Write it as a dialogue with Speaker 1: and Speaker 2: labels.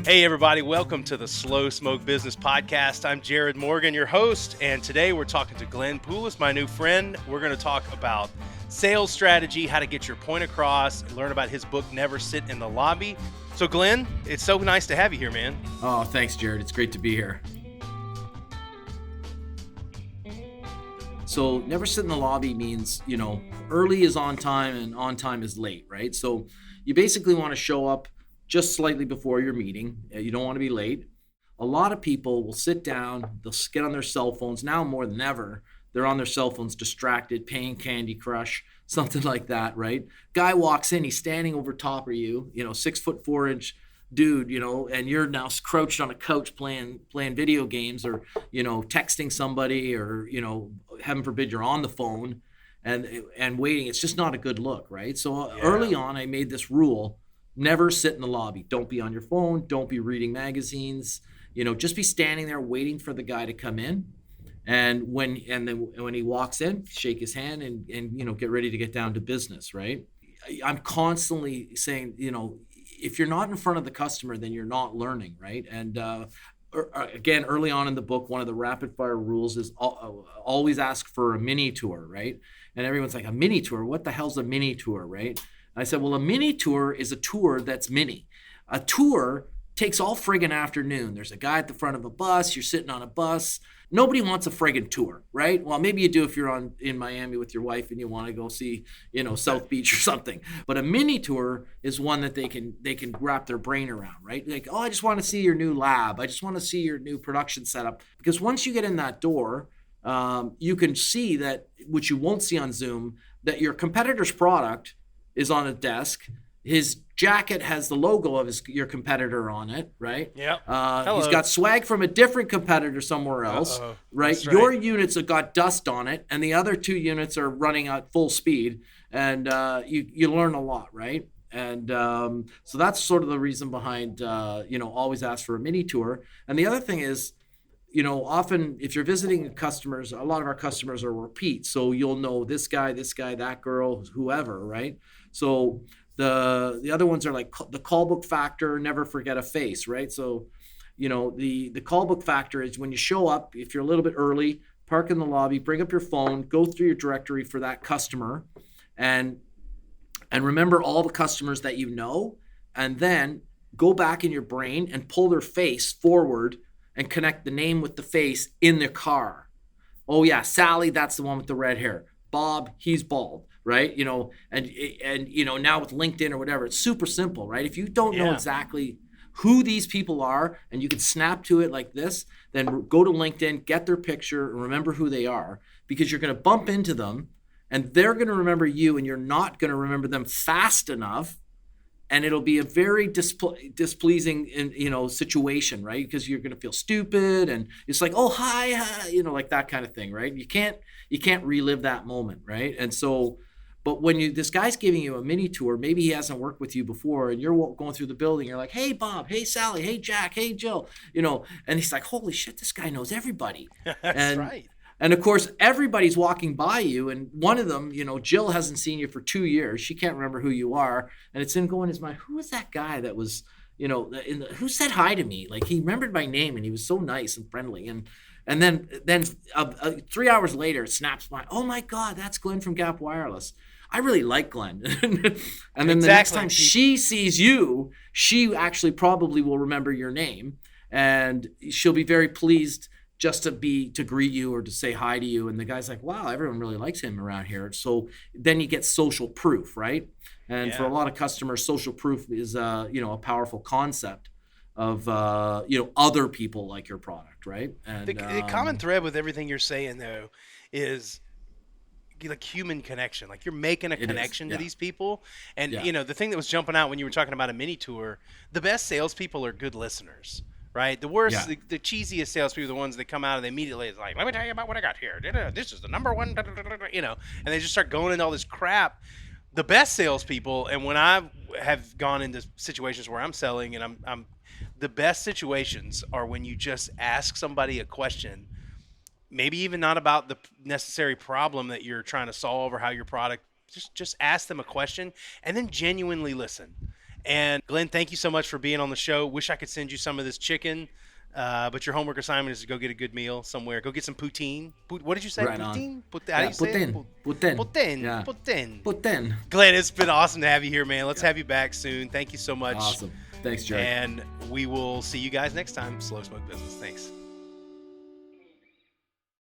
Speaker 1: Hey, everybody, welcome to the Slow Smoke Business Podcast. I'm Jarrod Morgan, your host, and today we're talking to Glenn Poulos, my new friend. We're going to talk about sales strategy, how to get your point across, and learn about his book, Never Sit in the Lobby. So, Glenn, it's so nice to have you here, man.
Speaker 2: Oh, thanks, Jarrod. It's great to be here. So never sit in the lobby means, early is on time and on time is late, right? So you basically want to show up just slightly before your meeting. You don't want to be late. A lot of people will sit down, they'll get on their cell phones. Now more than ever, they're on their cell phones distracted, playing Candy Crush, something like that, right? Guy walks in, he's standing over top of you, 6'4" dude, and you're now crouched on a couch playing video games or, texting somebody or, heaven forbid you're on the phone and waiting. It's just not a good look, right? So early on, I made this rule: never sit in the lobby. Don't be on your phone. Don't be reading magazines. Just be standing there waiting for the guy to come in. And when he walks in, shake his hand and get ready to get down to business, right? I'm constantly saying, if you're not in front of the customer, then you're not learning, right? And again, early on in the book, one of the rapid fire rules is always ask for a mini tour, right? And everyone's like, a mini tour? What the hell's a mini tour, right? I said, well, a mini tour is a tour that's mini. A tour takes all friggin' afternoon. There's a guy at the front of a bus. You're sitting on a bus. Nobody wants a friggin' tour, right? Well, maybe you do if you're in Miami with your wife and you want to go see, South Beach or something. But a mini tour is one that they can wrap their brain around, right? Like, oh, I just want to see your new lab. I just want to see your new production setup. Because once you get in that door, you can see that, which you won't see on Zoom, that your competitor's product is on a desk. His jacket has the logo of your competitor on it, right?
Speaker 1: Yeah.
Speaker 2: He's got swag from a different competitor somewhere else, right? Your units have got dust on it, and the other two units are running at full speed, and you learn a lot, right? And so that's sort of the reason behind, always ask for a mini tour. And the other thing is, often if you're visiting customers, a lot of our customers are repeat, so you'll know this guy, that girl, whoever, right? So the other ones are like the call book factor, never forget a face, right? So, the call book factor is when you show up, if you're a little bit early, park in the lobby, bring up your phone, go through your directory for that customer, and remember all the customers that you know, and then go back in your brain and pull their face forward and connect the name with the face in their car. Oh yeah, Sally, that's the one with the red hair. Bob, he's bald, right? And now with LinkedIn or whatever, it's super simple, right? If you don't know exactly who these people are and you can snap to it like this, then go to LinkedIn, get their picture, and remember who they are, because you're going to bump into them and they're going to remember you, and you're not going to remember them fast enough. And it'll be a very displeasing, situation, right? Because you're going to feel stupid, and it's like, oh, hi, like that kind of thing, right? You can't relive that moment, right? And so, but when this guy's giving you a mini tour, maybe he hasn't worked with you before, and you're going through the building, you're like, hey, Bob, hey, Sally, hey, Jack, hey, Jill, and he's like, holy shit, this guy knows everybody.
Speaker 1: That's right.
Speaker 2: And of course, everybody's walking by you, and one of them, Jill hasn't seen you for 2 years. She can't remember who you are, and it's in going his mind, who was that guy that was, who said hi to me? Like, he remembered my name, and he was so nice and friendly. And then 3 hours later, it snaps by, oh my God, that's Glenn from Gap Wireless. I really like Glenn. And then the next time she sees you, she actually probably will remember your name, and she'll be very pleased just to greet you or to say hi to you. And the guy's like, wow, everyone really likes him around here. So then you get social proof, right? And for a lot of customers, social proof is a powerful concept of other people like your product, right? And
Speaker 1: the common thread with everything you're saying, though, is like human connection. Like, you're making a connection to these people. And the thing that was jumping out when you were talking about a mini tour, the best salespeople are good listeners. Right? The worst, the cheesiest salespeople are the ones that come out and they immediately is like, let me tell you about what I got here. This is the number one, and they just start going into all this crap. The best salespeople, and when I have gone into situations where I'm selling, and I'm the best situations are when you just ask somebody a question, maybe even not about the necessary problem that you're trying to solve or how your product, just ask them a question and then genuinely listen. And Glenn, thank you so much for being on the show. Wish I could send you some of this chicken. But your homework assignment is to go get a good meal somewhere. Go get some poutine. What did you say?
Speaker 2: Right on.
Speaker 1: Poutine? How do you say
Speaker 2: Putin.
Speaker 1: it?
Speaker 2: Putin.
Speaker 1: Poutine.
Speaker 2: Yeah.
Speaker 1: Poutine.
Speaker 2: Putin.
Speaker 1: Glenn, it's been awesome to have you here, man. Let's have you back soon. Thank you so much.
Speaker 2: Awesome. Thanks, Jarrod.
Speaker 1: And we will see you guys next time. Slow Smoke Business. Thanks.